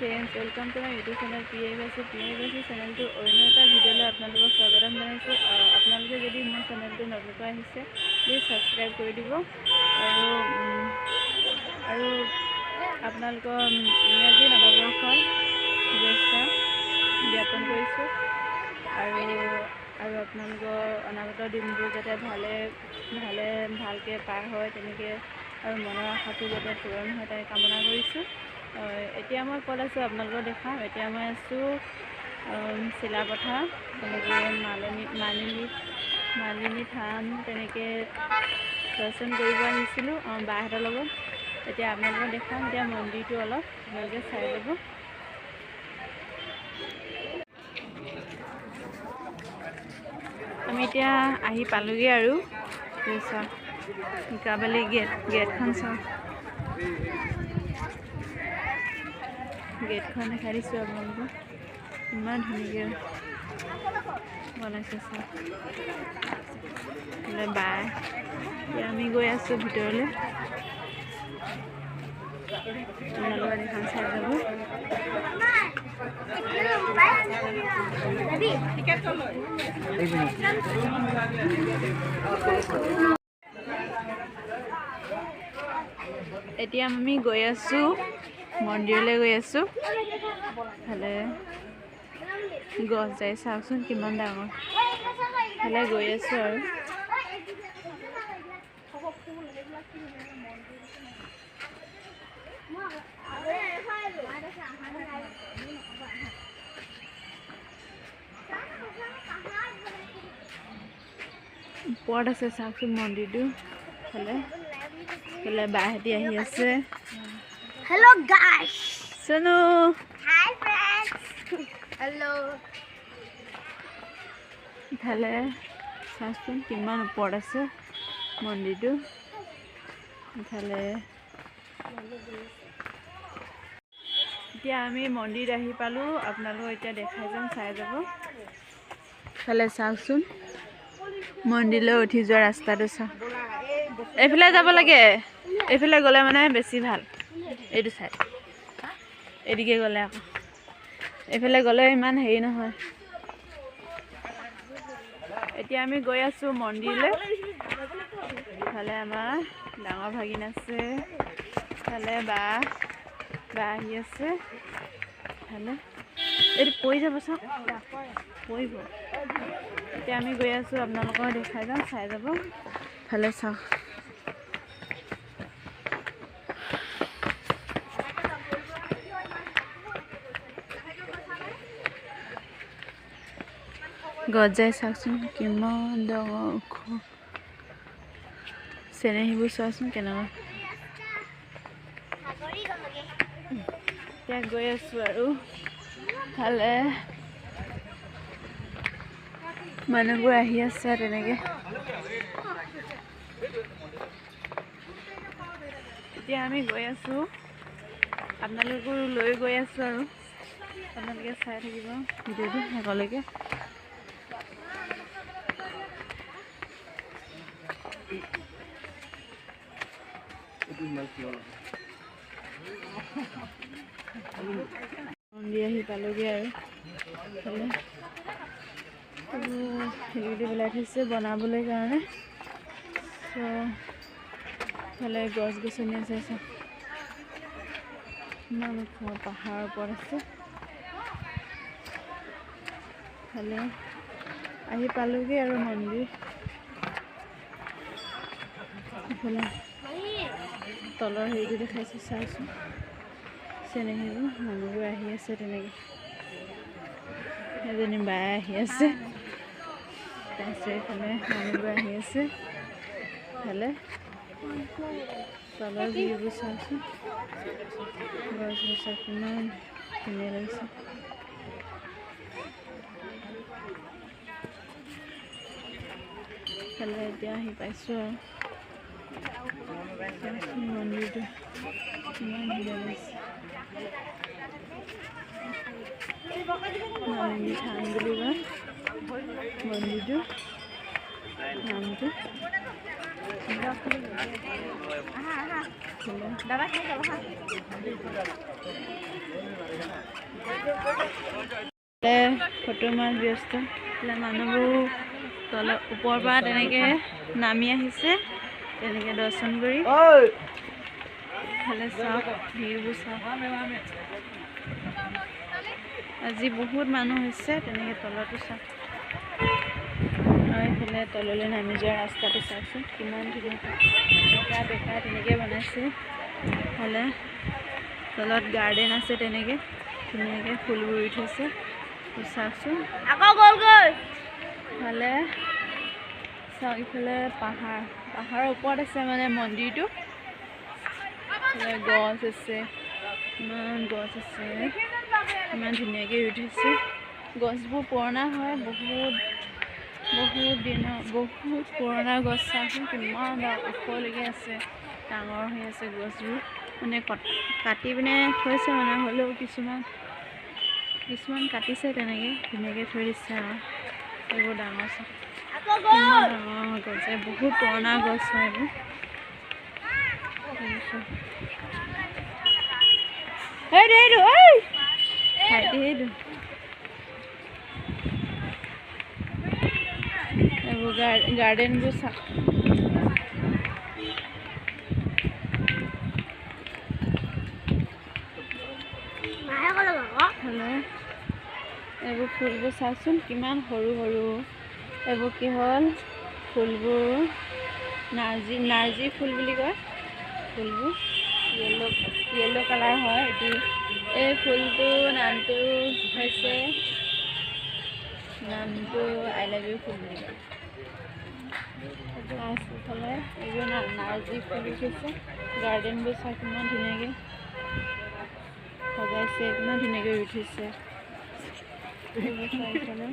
Friends welcome to my YouTube channel P channel तो अन्य এটা ভিডিওলৈ আপোনালোকক স্বাগতম জনাইছোঁ। আপোনালোকে যদি মোৰ চেনেলটো নতুনকৈ আহিছে প্লিজ সাবস্ক্ৰাইব কৰি দিব আৰু আপোনালোকৰ ইংৰাজী নৱবৰ্ষৰ শুভেচ্ছা জ্ঞাপন কৰিছোঁ আৰু আপোনালোকৰ অনাগত দিনবোৰ যাতে ভালকৈ পাৰ হয় তেনেকৈ আৰু মনৰ আশাটো যাতে পূৰণ হয় তাই কামনা কৰিছোঁ। এতিয়া মই ক'ত আছোঁ আপোনালোকক দেখাম। এতিয়া মই আছোঁ চিলাপথাৰ, তেনেকৈ মালিনী থান তেনেকৈ দৰ্শন কৰিব আহিছিলোঁ বাহঁতৰ লগত। এতিয়া আপোনালোকক দেখাম। এতিয়া মন্দিৰটো অলপ আপোনালোকে চাই ল'ব। আমি এতিয়া আহি পালোগৈ আৰু চাওঁ কাবালি গেটখন চাওঁ। গেটখন দেখাই দিছোঁ আপোনালোকক, ইমান ধুনীয়াকৈ বনাইছে চাওঁ। বাই এতিয়া আমি গৈ আছোঁ ভিতৰলৈ, আপোনালোকৰ এখন চাই যাব। এতিয়া আমি গৈ আছোঁ মন্দিৰলৈ গৈ আছোঁ। ফালে গছ যাই চাওকচোন কিমান ডাঙৰ। ফালে গৈ আছোঁ আৰু ওপৰত আছে চাওকচোন মন্দিৰটো। ফালে বাহঁতি আহি আছে। Hello guys. Sunu. Hi friends. Hello. ফালে চাওকচোন কিমান ওপৰত আছে মন্দিৰটো। ইফালে এতিয়া আমি মন্দিৰত আহি পালোঁ। আপোনালোকক এতিয়া দেখাই যাম, চাই যাব। ফালে চাওকচোন মন্দিৰলৈ উঠি যোৱা ৰাস্তাটো চাওঁ। এইফালে যাব লাগে, এইফালে গ'লে মানে বেছি ভাল। এইটো চাইড এদিকে গ'লে আকৌ এইফালে গ'লে ইমান হেৰি নহয়। এতিয়া আমি গৈ আছোঁ মন্দিৰলৈ। ইফালে আমাৰ ডাঙৰ ভাগিন আছে, ইফালে বা আহি আছে। ইফালে এইটো পৰি যাব চাওক, পৰিব। এতিয়া আমি গৈ আছোঁ, আপোনালোকক দেখাই যাম, চাই যাব। ইফালে চাওক গজাই চাওকচোন কিমান ডাঙৰ ওখ। চেনেহীবোৰ চোৱাচোন কেনেকুৱা। এতিয়া গৈ আছোঁ আৰু ফালে মানুহবোৰ আহি আছে তেনেকৈ। এতিয়া আমি গৈ আছোঁ, আপোনালোকো লৈ গৈ আছোঁ আৰু আপোনালোকে চাই থাকিব ভিডিঅ'টো শেষলৈকে। মন্দিৰ আহি পালোগৈ আৰু শিলগুটি পেলাই থৈছে বনাবলৈ কাৰণে। ফালে গছ গছনি আছে চব, ইমান ওখ পাহাৰৰ ওপৰত আছে। ফালে আহি পালোগৈ আৰু মন্দিৰ। ইফালে তলৰ হেৰিটো দেখাইছোঁ চাইছোঁ চেনেহীবোৰ। মানুহবোৰ আহি আছে তেনেকৈ। এজনী বাই আহি আছে, তাৰপিছত এইফালে মানুহবোৰ আহি আছে। ইফালে তলৰ ভিউবোৰ চাওকচোন, গছবোৰ চাওক কিমান ধুনীয়া লাগিছে। ইফালে এতিয়া আহি পাইছোঁ আৰু মন্দিৰটো কিমান ধুনীয়া লাগিছে। মালিনী থান বুলি কয় মন্দিৰটো নামটো। দাদা ফটো মাৰ ব্যস্ত মানুহবোৰ তলত ওপৰৰ পৰা তেনেকৈ নামি আহিছে তেনেকৈ দৰ্শন কৰি ইফালে চাওক ভিউবোৰ চাওক আজি বহুত মানুহ হৈছে তেনেকৈ তলতো চাওক আৰু এইফালে তললৈ নামি যোৱা ৰাস্তাটো চাওকচোন কিমান ধুনীয়া বেকা তেনেকৈ বনাইছে ইফালে তলত গাৰ্ডেন আছে তেনেকৈ ধুনীয়াকৈ ফুলবোৰ ৰুই থৈছে চাওকচোন ইফালে চাওক ইফালে পাহাৰৰ ওপৰত আছে মানে মন্দিৰটো গছ আছে ইমান গছ আছে ইমান ধুনীয়াকৈ ৰুই থৈছে গছবোৰ পুৰণা হয় বহুত দিনৰ বহুত পুৰণা গছ চাওকচোন কিমান ওখলৈকে আছে ডাঙৰ হৈ আছে গছবোৰ মানে কাটি পিনে থৈছে মানে হ'লেও কিছুমান কাটিছে তেনেকৈ ধুনীয়াকৈ থৈ দিছে আৰু এইবোৰ ডাঙৰ চাওক কিমান ডাঙৰ গছ বহুত পুৰণা গছ হয় এইবোৰ এইবোৰ গাৰ্ডেনবোৰ চাওক এইবোৰ ফুলবোৰ চাওকচোন কিমান সৰু এইবোৰ কি হ'ল ফুলবোৰ নাৰ্জী ফুল বুলি কয় ফুলবোৰ য়েল্ল' কালাৰ হয় এইটো এই ফুলটোৰ নামটো হৈছে আই লাভ ইউ ফুল বুলি কয় ইফালে এইবোৰ নাৰ্জী ফুল উঠিছে গাৰ্ডেনবোৰ চাওক কিমান ধুনীয়াকৈ সজাইছে কিমান ধুনীয়াকৈ উঠিছে এইবোৰ চাই ইফালে